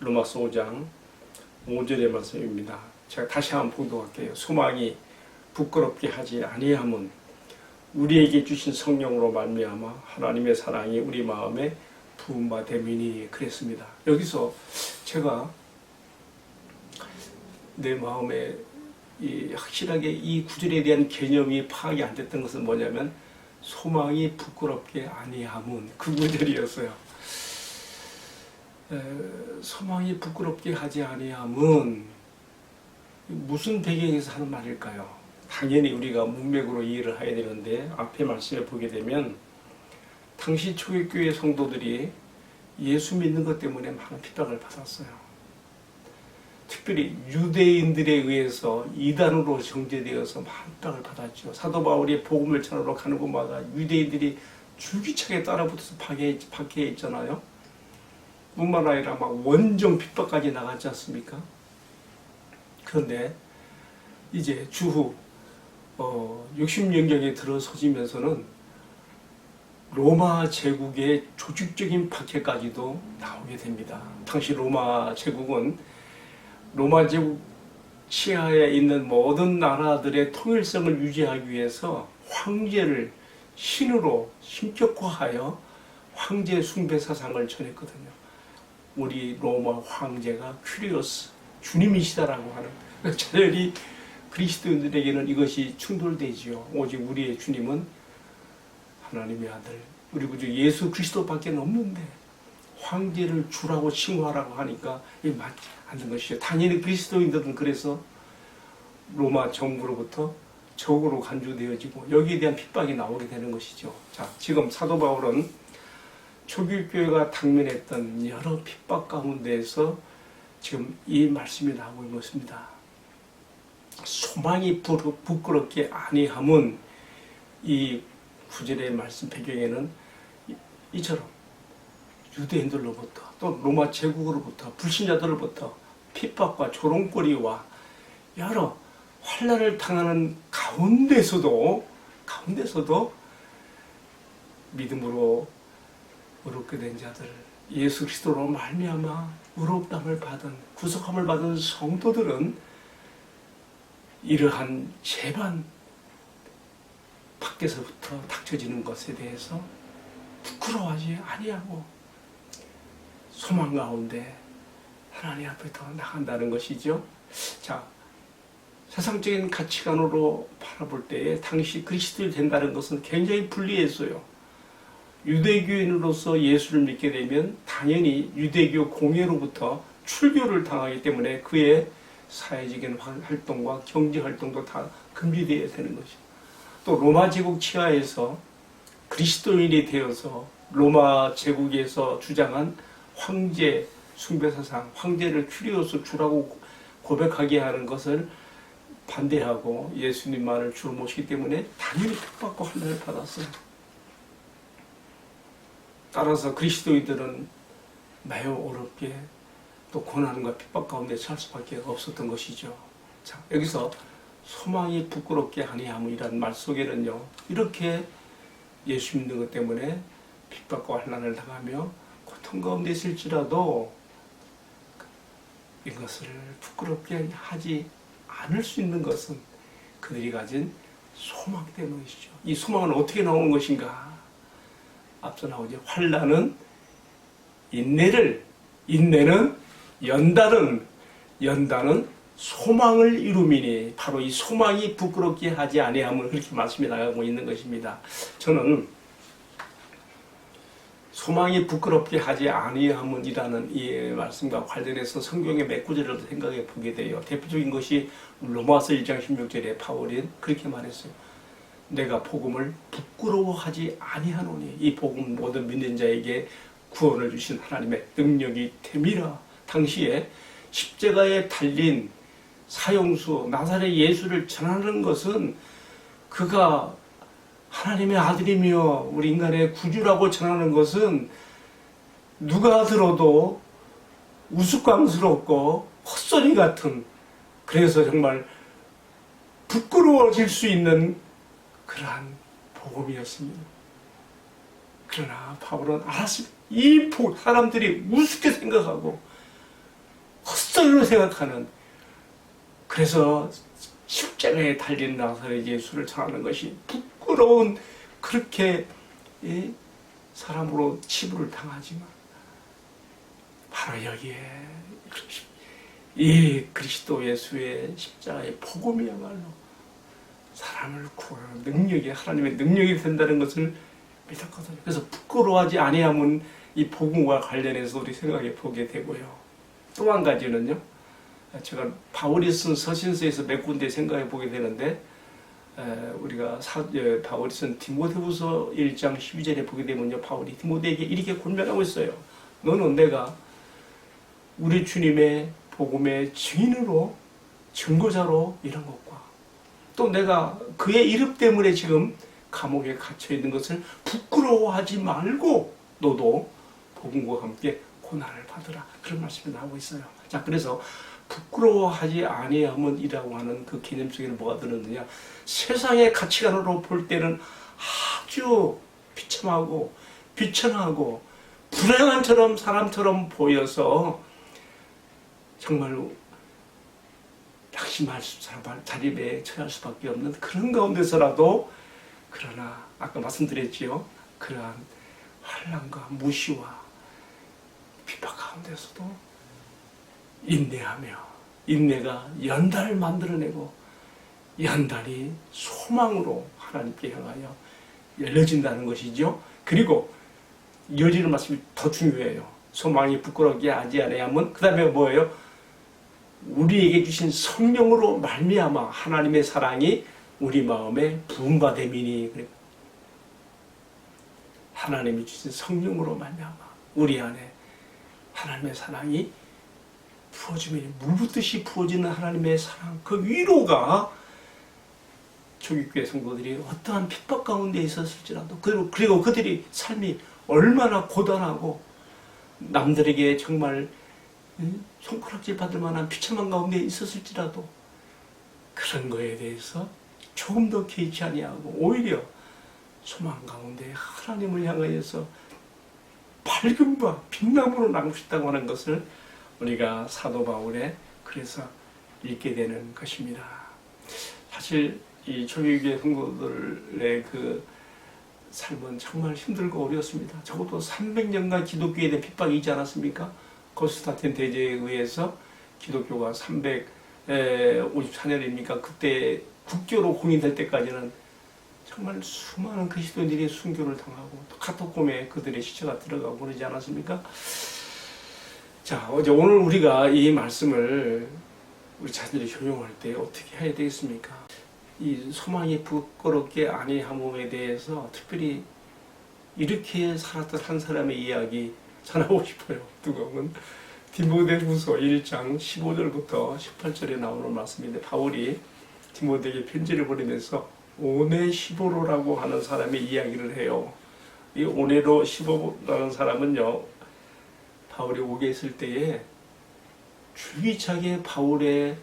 로마서 5장 5절의 말씀입니다. 제가 다시 한번 봉독할게요. 소망이 부끄럽게 하지 아니함은 우리에게 주신 성령으로 말미암아 하나님의 사랑이 우리 마음에 부음받음이니 그랬습니다. 여기서 제가 내 마음에 확실하게 이 구절에 대한 개념이 파악이 안 됐던 것은 뭐냐면 소망이 부끄럽게 아니함은 그 구절이었어요. 소망이 부끄럽게 하지 아니함은 무슨 배경에서 하는 말일까요? 당연히 우리가 문맥으로 이해를 해야 되는데 앞에 말씀을 보게 되면 당시 초대교회 성도들이 예수 믿는 것 때문에 많은 핍박을 받았어요. 특별히 유대인들에 의해서 이단으로 정죄되어서 많은 핍박을 받았죠. 사도 바울이 복음을 전하러 가는 곳마다 유대인들이 줄기차게 따라붙어서 박해 있잖아요. 뿐만 아니라 막 원정 핍박까지 나갔지 않습니까? 그런데 이제 주후 60년경에 들어서지면서는 로마 제국의 조직적인 박해까지도 나오게 됩니다. 당시 로마 제국은 로마 제국 치하에 있는 모든 나라들의 통일성을 유지하기 위해서 황제를 신으로 신격화하여 황제 숭배 사상을 전했거든요. 우리 로마 황제가 큐리오스 주님이시다라고 하는, 차라리 그리스도인들에게는 이것이 충돌되지요. 오직 우리의 주님은 하나님의 아들, 우리 구주 예수 그리스도밖에 없는데 황제를 주라고 칭호하라고 하니까 이게 맞지 않는 것이죠. 당연히 그리스도인들은 그래서 로마 정부로부터 적으로 간주되어지고 여기에 대한 핍박이 나오게 되는 것이죠. 자, 지금 사도 바울은 초기교회가 당면했던 여러 핍박 가운데에서 지금 이 말씀이 나오고 있는 것입니다. 소망이 부끄럽게 아니함은 이 구절의 말씀 배경에는 이처럼 유대인들로부터 또 로마 제국으로부터 불신자들로부터 핍박과 조롱거리와 여러 환난을 당하는 가운데서도 믿음으로 의롭게 된 자들, 예수 그리스도로 말미암아 의롭다함을 받은 구속함을 받은 성도들은 이러한 재반 밖에서부터 닥쳐지는 것에 대해서 부끄러워하지 아니하고 소망 가운데 하나님 앞에 더 나간다는 것이죠. 자, 세상적인 가치관으로 바라볼 때에 당시 그리스도인이 된다는 것은 굉장히 불리했어요. 유대교인으로서 예수를 믿게 되면 당연히 유대교 공예로부터 출교를 당하기 때문에 그의 사회적인 활동과 경제 활동도 다 금지되어야 되는 것이죠. 또 로마 제국 치하에서 그리스도인이 되어서 로마 제국에서 주장한 황제 숭배사상, 황제를 큐리오스 주라고 고백하게 하는 것을 반대하고 예수님만을 주로 모시기 때문에 당연히 핍박과 환난을 받았어요. 따라서 그리스도인들은 매우 어렵게 또 고난과 핍박 가운데 살 수밖에 없었던 것이죠. 자, 여기서 소망이 부끄럽게 아니함이라는 말 속에는요, 이렇게 예수 믿는 것 때문에 핍박과 환난을 당하며 고통 가운데 있을지라도 이것을 부끄럽게 하지 않을 수 있는 것은 그들이 가진 소망 때문이시죠. 이 소망은 어떻게 나오는 것인가? 앞서 나오죠. 환난은 인내를, 인내는 연단은 소망을 이루미니, 바로 이 소망이 부끄럽게 하지 아니함을 그렇게 말씀이 나가고 있는 것입니다. 저는 소망이 부끄럽게 하지 아니함이라는 이 말씀과 관련해서 성경의 몇 구절을 생각해 보게 돼요. 대표적인 것이 로마서 1장 16절에 바울이 그렇게 말했어요. 내가 복음을 부끄러워하지 아니하노니, 이 복음 모든 믿는 자에게 구원을 주신 하나님의 능력이 됨이라. 당시에 십자가에 달린 사형수 나사렛 예수를 전하는 것은 그가 하나님의 아들이며 우리 인간의 구주라고 전하는 것은 누가 들어도 우스꽝스럽고 헛소리 같은, 그래서 정말 부끄러워질 수 있는 그러한 복음이었습니다. 그러나 바울은 알았습니다. 이 사람들이 우습게 생각하고 헛소리로 생각하는, 그래서 십자가에 달린 나사렛 예수를 전하는 것이 부끄러운, 그렇게 사람으로 치부를 당하지만 바로 여기에 이 그리스도 예수의 십자가의 복음이야말로 사람을 구하는 능력이, 하나님의 능력이 된다는 것을 믿었거든요. 그래서 부끄러워하지 아니하면 이 복음과 관련해서 우리 생각해 보게 되고요. 또 한 가지는요, 제가 바울이 쓴 서신서에서 몇 군데 생각해 보게 되는데, 우리가 바울이 쓴 디모데후서 1장 12절에 보게 되면요, 바울이 디모데에게 이렇게 권면하고 있어요. 너는 내가 우리 주님의 복음의 증인으로, 증거자로 이런 것과, 또 내가 그의 이름 때문에 지금 감옥에 갇혀 있는 것을 부끄러워하지 말고 너도 복음과 함께 고난을 받으라, 그런 말씀이 나오고 있어요. 자, 그래서 부끄러워하지 아니함은이라고 하는 그 개념 속에는 뭐가 들었느냐, 세상의 가치관으로 볼 때는 아주 비참하고 비천하고 불행한 사람처럼 보여서 정말 낙심할 자립에 처할 수밖에 없는 그런 가운데서라도, 그러나 아까 말씀드렸지요, 그러한 환난과 무시와 핍박 가운데서도 인내하며, 인내가 연단을 만들어내고 연단이 소망으로 하나님께 향하여 열려진다는 것이죠. 그리고 이어지는 말씀이 더 중요해요. 소망이 부끄럽게 하지 아니하면, 그 다음에 뭐예요? 우리에게 주신 성령으로 말미암아 하나님의 사랑이 우리 마음에 부음받음이니, 하나님이 주신 성령으로 말미암아 우리 안에 하나님의 사랑이 부어지면, 물붓듯이 부어지는 하나님의 사랑, 그 위로가 초기교회 성도들이 어떠한 핍박 가운데 있었을지라도, 그리고 그들이 삶이 얼마나 고단하고 남들에게 정말 손가락질 받을 만한 비참한 가운데 있었을지라도 그런 거에 대해서 조금 더 개의치 아니하고 오히려 소망 가운데 하나님을 향하여서 밝음과 빛남으로 남고 싶다고 하는 것을 우리가 사도 바울의 그래서 읽게 되는 것입니다. 사실 이 초기교회 성도들의 그 삶은 정말 힘들고 어려웠습니다. 적어도 300년간 기독교에 대한 핍박이 있지 않았습니까? 건스탄틴 대제에 의해서 기독교가 354년입니까? 그때 국교로 공인될 때까지는 정말 수많은 그리스도인들이 순교를 당하고, 또 카토콤에 그들의 시체가 들어가고 그러지 않았습니까? 자, 오늘 우리가 이 말씀을 우리 자신들이 적용할 때 어떻게 해야 되겠습니까? 이 소망이 부끄럽게 아니함에 대해서 특별히 이렇게 살았던 한 사람의 이야기 전하고 싶어요. 누가는 디모데후서 1장 15절부터 18절에 나오는 말씀인데, 바울이 디모데에게 편지를 보내면서 오네시보로라고 하는 사람의 이야기를 해요. 이 오네시보로라는 사람은요, 바울이 오게 있을 때에 줄기차게 바울의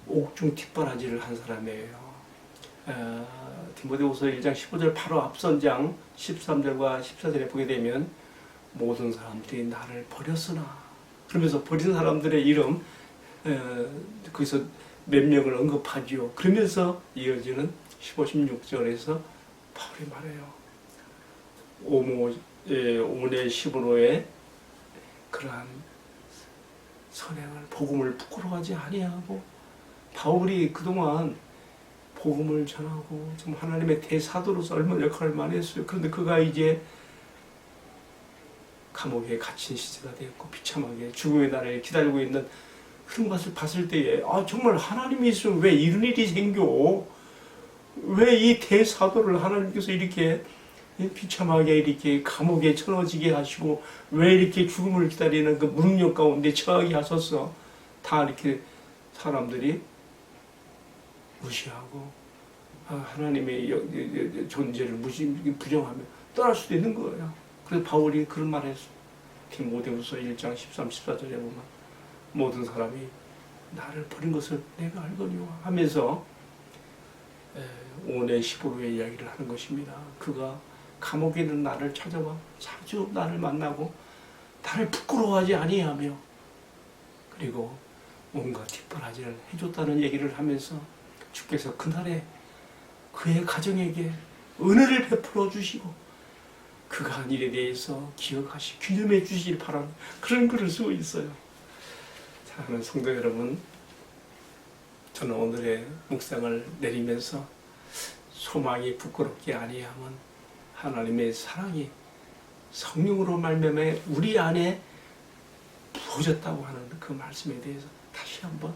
옥중 뒷바라지를 한 사람이에요. 디모데후서 1장 15절 바로 앞선 장 13절과 14절에 보게 되면, 모든 사람들이 나를 버렸으나, 그러면서 버린 사람들의 이름 거기서 몇 명을 언급하지요. 그러면서 이어지는 15, 16절에서 바울이 말해요. 오네시보로의 그러한 선행을, 복음을 부끄러워하지 아니하고, 바울이 그동안 복음을 전하고 좀 하나님의 대사도로서 얼마나 역할을 많이 했어요. 그런데 그가 이제 감옥에 갇힌 시대가 되었고 비참하게 죽음의 날을 기다리고 있는 그런 것을 봤을 때에, 정말 하나님이 있으면 왜 이런 일이 생겨? 왜 이 대사도를 하나님께서 이렇게 비참하게 이렇게 감옥에 쳐넣어지게 하시고, 왜 이렇게 죽음을 기다리는 그 무능력 가운데 처하게 하셔서 다 이렇게 사람들이 무시하고 하나님의 존재를 부정하며 떠날 수도 있는 거예요. 그래서 바울이 그런 말을 했어요. 디모데후서 1장 13, 14절에 보면 모든 사람이 나를 버린 것을 내가 알거니와 하면서 오네시보로의 이야기를 하는 것입니다. 그가 감옥에 있는 나를 찾아와 자주 나를 만나고 나를 부끄러워하지 아니하며, 그리고 온갖 뒷바라지를 해줬다는 얘기를 하면서 주께서 그날에 그의 가정에게 은혜를 베풀어 주시고 그가 한 일에 대해서 기억하시 기념해 주시길 바라는 그런 글을 쓰고 있어요. 사랑하는 성도 여러분, 저는 오늘의 묵상을 내리면서 소망이 부끄럽게 아니함은 하나님의 사랑이 성령으로 말미암아 우리 안에 부어졌다고 하는 그 말씀에 대해서 다시 한번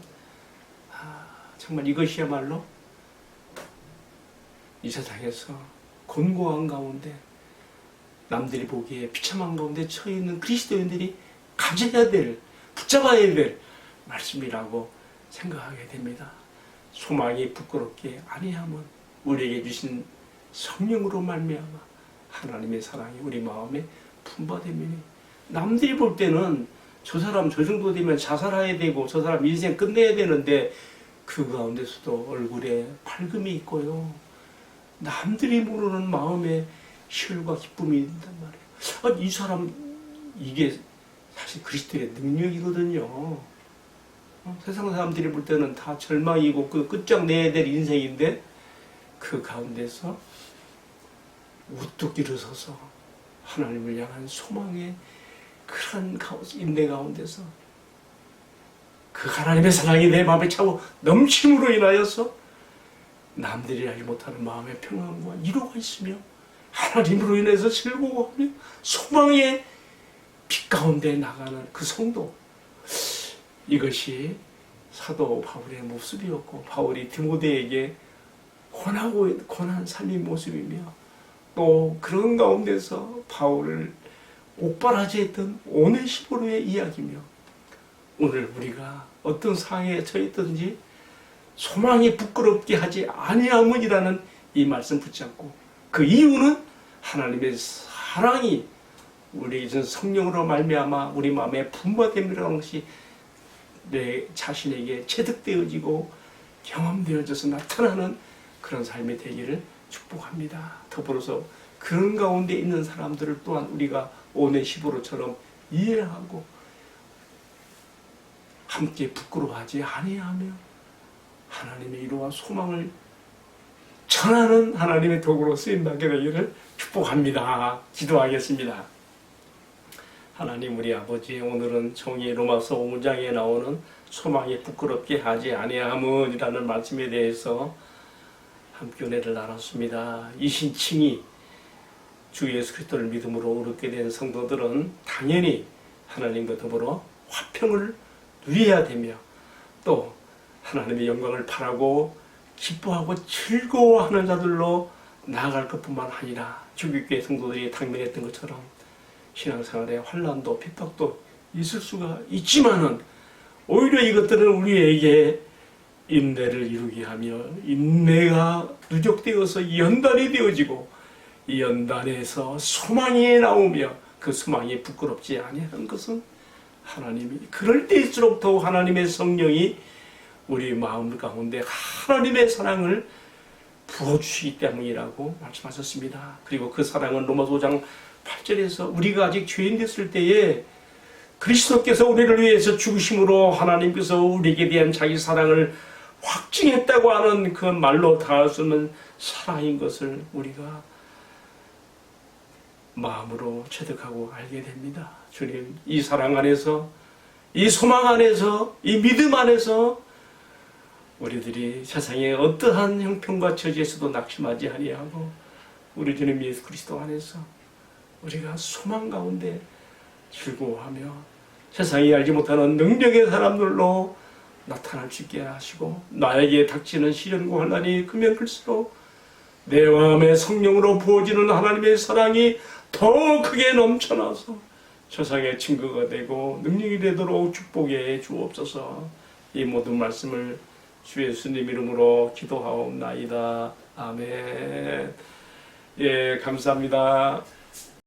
정말 이것이야말로 이 세상에서 곤고한 가운데 남들이 보기에 비참한 가운데 처해 있는 그리스도인들이 가져야 될, 붙잡아야 될 말씀이라고 생각하게 됩니다. 소망이 부끄럽게 아니함은 우리에게 주신 성령으로 말미암아 하나님의 사랑이 우리 마음에 품바됨이니 남들이 볼 때는 저 사람 저 정도 되면 자살해야 되고 저 사람 인생 끝내야 되는데 그 가운데서도 얼굴에 밝음이 있고요. 남들이 모르는 마음에 희열과 기쁨이 있단 말이에요. 이 사람 이게 사실 그리스도의 능력이거든요. 세상 사람들이 볼 때는 다 절망이고 그 끝장내야 될 인생인데 그 가운데서 우뚝 일어서서 하나님을 향한 소망의 그런 인내 가운데서 그 하나님의 사랑이 내 마음에 차고 넘침으로 인하여서 남들이 알지 못하는 마음의 평안과 위로가 있으며 하나님으로 인해서 즐거워하며 소망의 빛 가운데 나가는 그 성도, 이것이 사도 바울의 모습이었고 바울이 디모데에게 권한 삶의 모습이며 또 그런 가운데서 바울을 옥바라지했던 오네시모로의 이야기며 오늘 우리가 어떤 상황에 처했든지 소망이 부끄럽게 하지 아니함은이라는 이 말씀 붙잡고 그 이유는 하나님의 사랑이 우리 성령으로 말미암아 우리 마음에 분바됨이라는 것이 내 자신에게 체득되어지고 경험되어져서 나타나는 그런 삶이 되기를 축복합니다. 더불어서 그런 가운데 있는 사람들을 또한 우리가 오네시모로처럼 이해하고 함께 부끄러워하지 아니하며 하나님의 위로와 소망을 전하는 하나님의 도구로 쓰임받게 되기를 축복합니다. 기도하겠습니다. 하나님 우리 아버지, 오늘은 정의 로마서 5장에 나오는 소망이 부끄럽게 하지 아니함은이라는 말씀에 대해서 함께 은혜를 나눴습니다. 이 신칭이 주 예수 그리스도를 믿음으로 얻게 된 성도들은 당연히 하나님과 더불어 화평을 누려야 되며 또 하나님의 영광을 바라고 기뻐하고 즐거워하는 자들로 나아갈 것뿐만 아니라 주교회 성도들이 당면했던 것처럼 신앙생활에 환난도 핍박도 있을 수가 있지만은 오히려 이것들은 우리에게 인내를 이루게 하며 인내가 누적되어서 연단이 되어지고 이 연단에서 소망이 나오며 그 소망이 부끄럽지 아니한 것은 하나님이 그럴 때일수록 더욱 하나님의 성령이 우리 마음 가운데 하나님의 사랑을 부어주시기 때문이라고 말씀하셨습니다. 그리고 그 사랑은 로마서 5장 8절에서 우리가 아직 죄인 됐을 때에 그리스도께서 우리를 위해서 죽으심으로 하나님께서 우리에게 대한 자기 사랑을 확증했다고 하는 그 말로 다할 수 없는 사랑인 것을 우리가 마음으로 체득하고 알게 됩니다. 주님, 이 사랑 안에서, 이 소망 안에서, 이 믿음 안에서 우리들이 세상의 어떠한 형편과 처지에서도 낙심하지 아니하고 우리 주님 예수 그리스도 안에서 우리가 소망 가운데 즐거워하며 세상이 알지 못하는 능력의 사람들로 나타날 수 있게 하시고 나에게 닥치는 시련과 환난이 크면 클수록 내 마음에 성령으로 부어지는 하나님의 사랑이 더 크게 넘쳐나서 세상의 증거가 되고 능력이 되도록 축복해 주옵소서. 이 모든 말씀을 주 예수님 이름으로 기도하옵나이다. 아멘. 예, 감사합니다.